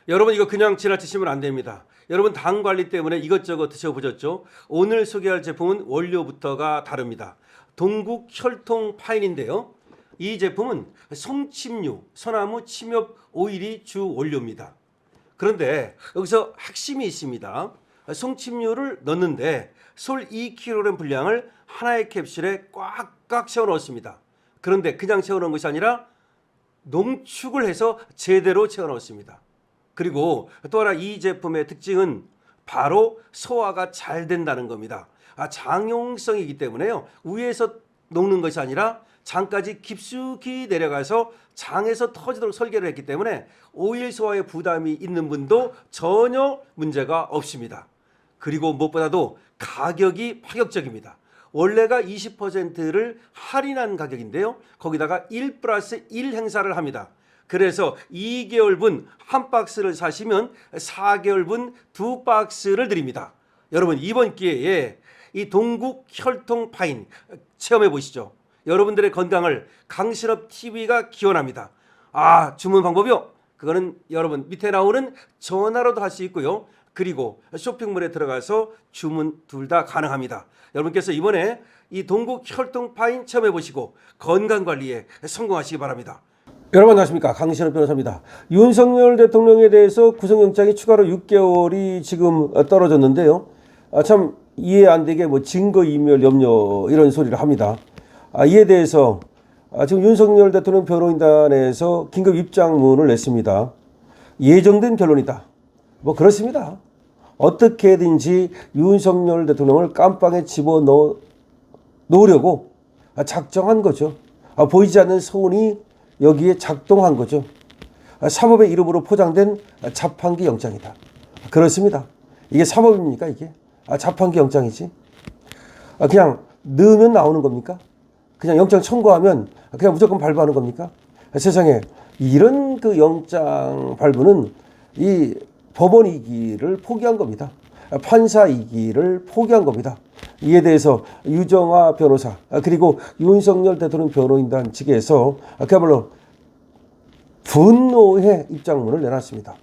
여러분 이거 그냥 지나치시면 안 됩니다. 여러분 당 관리 때문에 이것저것 드셔보셨죠? 오늘 소개할 제품은 원료부터가 다릅니다. 동국 혈통 파인인데요. 이 제품은 송침류, 소나무 침엽 오일이 주 원료입니다. 그런데 여기서 핵심이 있습니다. 송침류를 넣는데 솔 2kg 분량을 하나의 캡슐에 꽉꽉 채워 넣었습니다. 그런데 그냥 채워 넣은 것이 아니라 농축을 해서 제대로 채워 넣었습니다. 그리고 또 하나 이 제품의 특징은 바로 소화가 잘 된다는 겁니다. 장용성이기 때문에요. 위에서 녹는 것이 아니라 장까지 깊숙이 내려가서 장에서 터지도록 설계를 했기 때문에 오일 소화에 부담이 있는 분도 전혀 문제가 없습니다. 그리고 무엇보다도 가격이 파격적입니다. 원래가 20%를 할인한 가격인데요. 거기다가 1 플러스 1 행사를 합니다. 그래서 2개월분 한 박스를 사시면 4개월분 2박스를 드립니다. 여러분 이번 기회에 이 동국 혈통 파인 체험해 보시죠. 여러분들의 건강을 강신업 TV가 기원합니다. 주문 방법이요. 그거는 여러분 밑에 나오는 전화로도 할 수 있고요. 그리고 쇼핑몰에 들어가서 주문 둘 다 가능합니다. 여러분께서 이번에 이 동국 혈통 파인 체험해 보시고 건강관리에 성공하시기 바랍니다. 여러분 안녕하십니까, 강신업 변호사입니다. 윤석열 대통령에 대해서 구속영장이 추가로 6개월이 지금 떨어졌는데요. 참 이해 안 되게 증거인멸 염려 이런 소리를 합니다. 이에 대해서 지금 윤석열 대통령 변호인단에서 긴급 입장문을 냈습니다. 예정된 결론이다. 그렇습니다. 어떻게든지 윤석열 대통령을 깜빵에 집어넣으려고 작정한 거죠. 보이지 않는 소운이 여기에 작동한 거죠. 사법의 이름으로 포장된 자판기 영장이다. 그렇습니다. 이게 사법입니까 이게? 자판기 영장이지. 그냥 넣으면 나오는 겁니까? 그냥 영장 청구하면 그냥 무조건 발부하는 겁니까? 세상에 이런 그 영장 발부는 이 법원이기를 포기한 겁니다. 판사이기를 포기한 겁니다. 이에 대해서 유정화 변호사 그리고 윤석열 대통령 변호인단 측에서 그야말로 분노의 입장문을 내놨습니다.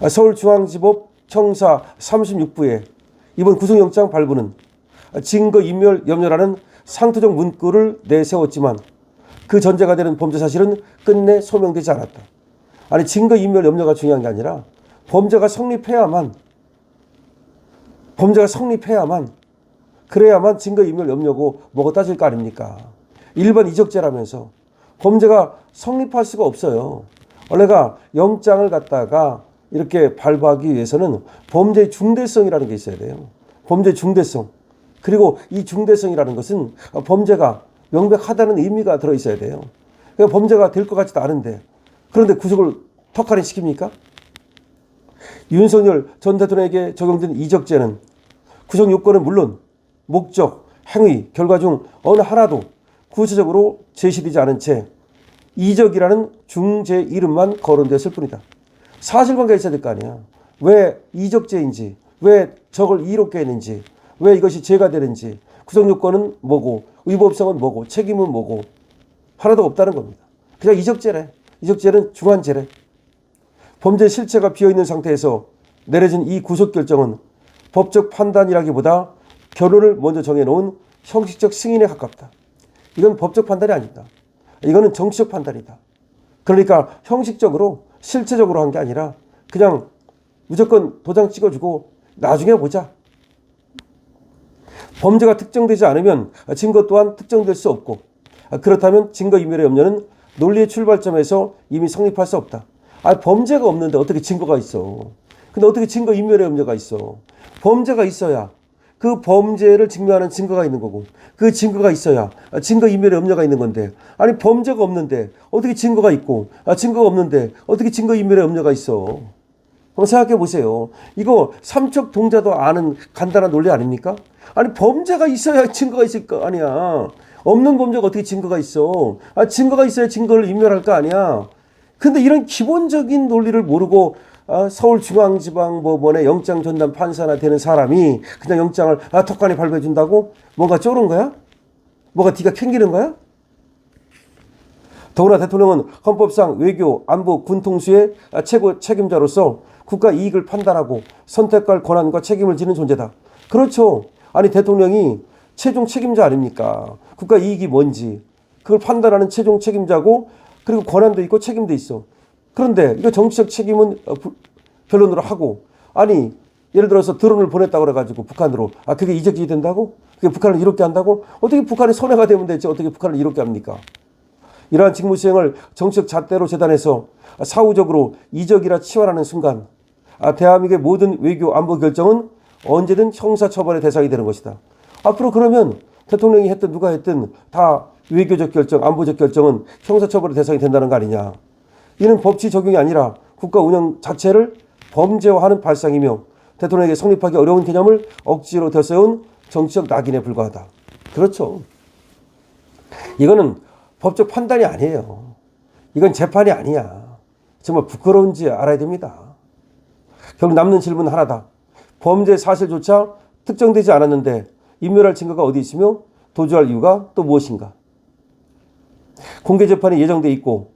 서울중앙지법 청사 36부에 이번 구속영장 발부는 증거인멸 염려라는 상투적 문구를 내세웠지만 그 전제가 되는 범죄 사실은 끝내 소명되지 않았다. 증거인멸 염려가 중요한 게 아니라 범죄가 성립해야만 그래야만 증거인멸 염려고 뭐가 따질 거 아닙니까? 일반 이적죄라면서 범죄가 성립할 수가 없어요. 원래가 영장을 갖다가 이렇게 발부하기 위해서는 범죄의 중대성이라는 게 있어야 돼요. 범죄의 중대성. 그리고 이 중대성이라는 것은 범죄가 명백하다는 의미가 들어있어야 돼요. 그러니까 범죄가 될 것 같지도 않은데 그런데 구속을 턱할인 시킵니까? 윤석열 전 대통령에게 적용된 이적죄는 구속 요건은 물론 목적, 행위, 결과 중 어느 하나도 구체적으로 제시되지 않은 채 이적이라는 중죄 이름만 거론되었을 뿐이다. 사실관계가 있어야 될 거 아니야. 왜 이적죄인지, 왜 적을 이롭게 했는지, 왜 이것이 죄가 되는지, 구속 요건은 뭐고, 의법성은 뭐고, 책임은 뭐고 하나도 없다는 겁니다. 그냥 이적죄래. 이적죄는 중한죄래. 범죄 실체가 비어있는 상태에서 내려진 이 구속결정은 법적 판단이라기보다 결론을 먼저 정해놓은 형식적 승인에 가깝다. 이건 법적 판단이 아니다. 이거는 정치적 판단이다. 그러니까 형식적으로 실체적으로 한 게 아니라 그냥 무조건 도장 찍어주고 나중에 보자. 범죄가 특정되지 않으면 증거 또한 특정될 수 없고 그렇다면 증거인멸의 염려는 논리의 출발점에서 이미 성립할 수 없다. 범죄가 없는데 어떻게 증거가 있어? 근데 어떻게 증거인멸의 염려가 있어? 범죄가 있어야 그 범죄를 증명하는 증거가 있는 거고 그 증거가 있어야 증거인멸의 염려가 있는 건데 범죄가 없는데 어떻게 증거가 있고 증거가 없는데 어떻게 증거인멸의 염려가 있어? 한번 생각해 보세요. 이거 삼척 동자도 아는 간단한 논리 아닙니까? 범죄가 있어야 증거가 있을 거 아니야. 없는 범죄가 어떻게 증거가 있어? 증거가 있어야 증거를 인멸할 거 아니야. 근데 이런 기본적인 논리를 모르고 서울중앙지방법원의 영장 전담 판사나 되는 사람이 그냥 영장을 턱간에 발부해 준다고? 뭔가 쪼른 거야? 뭐가 네가 캥기는 거야? 더구나 대통령은 헌법상 외교, 안보, 군 통수의 최고 책임자로서 국가 이익을 판단하고 선택할 권한과 책임을 지는 존재다. 그렇죠. 아니 대통령이 최종 책임자 아닙니까? 국가 이익이 뭔지 그걸 판단하는 최종 책임자고 그리고 권한도 있고 책임도 있어. 그런데 이거 정치적 책임은 변론으로 하고 아니 예를 들어서 드론을 보냈다고 그래가지고 북한으로 그게 이적이 된다고? 그게 북한을 이롭게 한다고? 어떻게 북한이 손해가 되면 되지 어떻게 북한을 이롭게 합니까? 이러한 직무 수행을 정치적 잣대로 재단해서 사후적으로 이적이라 치환하는 순간 대한민국의 모든 외교 안보 결정은 언제든 형사처벌의 대상이 되는 것이다. 앞으로 그러면 대통령이 했든 누가 했든 다 외교적 결정, 안보적 결정은 형사처벌의 대상이 된다는 거 아니냐. 이는 법치 적용이 아니라 국가 운영 자체를 범죄화하는 발상이며 대통령에게 성립하기 어려운 개념을 억지로 덧세운 정치적 낙인에 불과하다. 그렇죠. 이거는 법적 판단이 아니에요. 이건 재판이 아니야. 정말 부끄러운지 알아야 됩니다. 결국 남는 질문은 하나다. 범죄 사실조차 특정되지 않았는데 인멸할 증거가 어디 있으며 도주할 이유가 또 무엇인가? 공개 재판이 예정돼 있고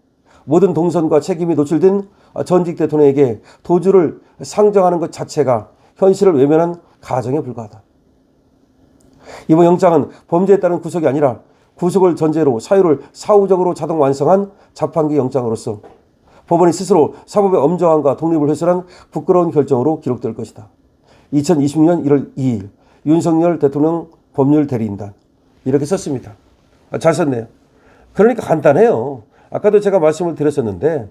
모든 동선과 책임이 노출된 전직 대통령에게 도주를 상정하는 것 자체가 현실을 외면한 가정에 불과하다. 이번 영장은 범죄에 따른 구속이 아니라 구속을 전제로 사유를 사후적으로 자동 완성한 자판기 영장으로서 법원이 스스로 사법의 엄정함과 독립을 훼손한 부끄러운 결정으로 기록될 것이다. 2026년 1월 2일 윤석열 대통령 법률 대리인단 이렇게 썼습니다. 잘 썼네요. 그러니까 간단해요. 아까도 제가 말씀을 드렸었는데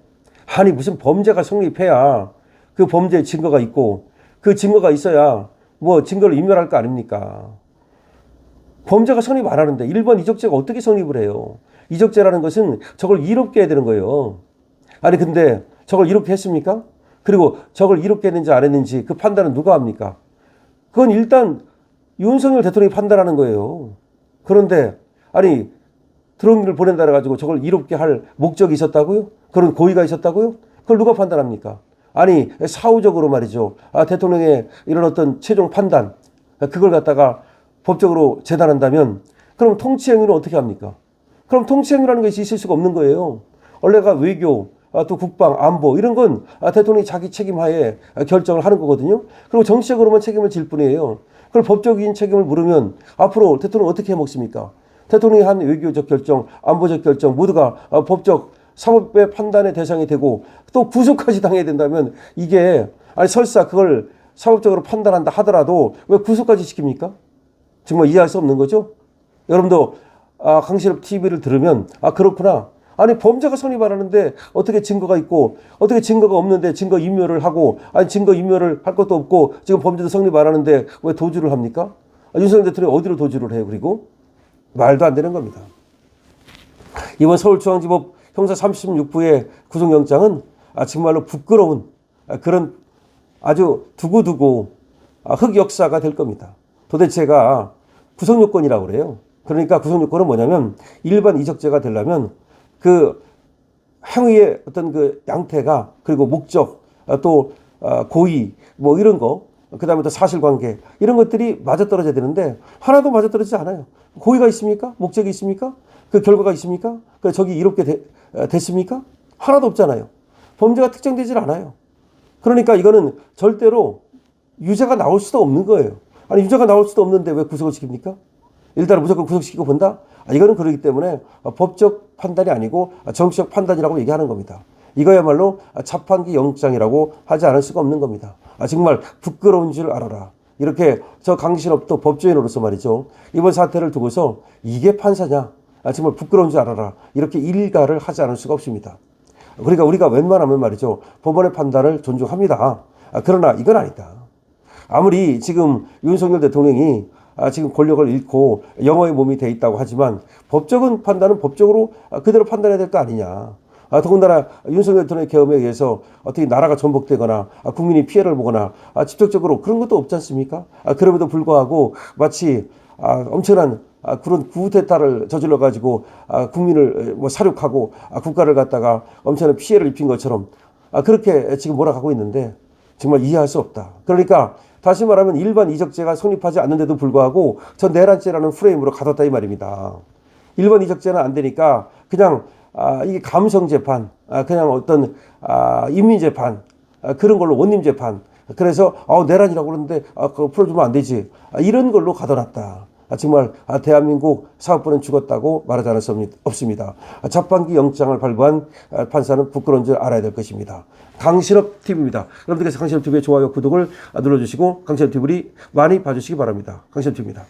아니 무슨 범죄가 성립해야 그 범죄의 증거가 있고 그 증거가 있어야 뭐 증거를 인멸할 거 아닙니까? 범죄가 성립 안 하는데 1번 이적죄가 어떻게 성립을 해요? 이적죄라는 것은 저걸 이롭게 해야 되는 거예요. 아니 근데 저걸 이롭게 했습니까? 그리고 저걸 이롭게 했는지 안 했는지 그 판단은 누가 합니까? 그건 일단 윤석열 대통령이 판단하는 거예요. 그런데 아니 드론을 보낸다 해가지고 저걸 이롭게 할 목적이 있었다고요? 그런 고의가 있었다고요? 그걸 누가 판단합니까? 아니 사후적으로 말이죠. 대통령의 이런 어떤 최종 판단 그걸 갖다가 법적으로 재단한다면 그럼 통치행위는 어떻게 합니까? 그럼 통치행위라는 것이 있을 수가 없는 거예요. 원래가 외교 또 국방, 안보 이런 건 대통령이 자기 책임하에 결정을 하는 거거든요. 그리고 정치적으로만 책임을 질 뿐이에요. 그걸 법적인 책임을 물으면 앞으로 대통령 어떻게 해먹습니까? 대통령이 한 외교적 결정, 안보적 결정 모두가 법적 사법의 판단의 대상이 되고 또 구속까지 당해야 된다면 이게 아니 설사 그걸 사법적으로 판단한다 하더라도 왜 구속까지 시킵니까? 정말 이해할 수 없는 거죠. 여러분도 강신업 TV를 들으면 그렇구나. 아니 범죄가 성립 안 하는데 어떻게 증거가 있고 어떻게 증거가 없는데 증거 인멸을 하고 아니 증거 인멸을 할 것도 없고 지금 범죄도 성립 안 하는데 왜 도주를 합니까? 윤석열 대통령이 어디로 도주를 해요? 그리고 말도 안 되는 겁니다. 이번 서울중앙지법 형사 36부의 구속영장은 정말로 부끄러운 그런 아주 두고두고 흑역사가 될 겁니다. 도대체가 구속요건이라고 그래요. 그러니까 구속요건은 뭐냐면 일반 이적죄가 되려면 그 행위의 어떤 그 양태가 그리고 목적 또 고의 뭐 이런 거 그다음에 또 사실관계 이런 것들이 맞아떨어져야 되는데 하나도 맞아떨어지지 않아요. 고의가 있습니까? 목적이 있습니까? 그 결과가 있습니까? 그 적이 이롭게 됐습니까? 하나도 없잖아요. 범죄가 특정되질 않아요. 그러니까 이거는 절대로 유죄가 나올 수도 없는 거예요. 아니 유죄가 나올 수도 없는데 왜 구속을 시킵니까? 일단은 무조건 구속시키고 본다? 이거는 그러기 때문에 법적 판단이 아니고 정치적 판단이라고 얘기하는 겁니다. 이거야말로 자판기 영장이라고 하지 않을 수가 없는 겁니다. 정말 부끄러운 줄 알아라. 이렇게 저 강신업도 법조인으로서 말이죠. 이번 사태를 두고서 이게 판사냐? 정말 부끄러운 줄 알아라. 이렇게 일가를 하지 않을 수가 없습니다. 그러니까 우리가 웬만하면 말이죠. 법원의 판단을 존중합니다. 그러나 이건 아니다. 아무리 지금 윤석열 대통령이 지금 권력을 잃고 영어의 몸이 돼 있다고 하지만 법적인 판단은 법적으로 그대로 판단해야 될 거 아니냐. 더군다나 윤석열 대통령의 계엄에 의해서 어떻게 나라가 전복되거나 국민이 피해를 보거나 직접적으로 그런 것도 없지 않습니까? 그럼에도 불구하고 마치 엄청난 그런 구테타를 저질러 가지고 국민을 뭐 사륙하고 국가를 갖다가 엄청난 피해를 입힌 것처럼 그렇게 지금 몰아가고 있는데 정말 이해할 수 없다. 그러니까 다시 말하면 일반 이적죄가 성립하지 않는데도 불구하고 전 내란죄라는 프레임으로 가뒀다 이 말입니다. 일반 이적죄는 안 되니까 그냥 이게 감성 재판, 그냥 어떤 인민 재판, 그런 걸로 원님 재판. 그래서 내란이라고 그러는데 그거 풀어주면 안 되지. 이런 걸로 가둬놨다. 정말 대한민국 사법부는 죽었다고 말하지 않을 수 없습니다. 자판기 영장을 발부한 판사는 부끄러운 줄 알아야 될 것입니다. 강신업 TV입니다. 여러분들께서 강신업 TV의 좋아요, 구독을 눌러주시고 강신업 TV를 많이 봐주시기 바랍니다. 강신업 TV입니다.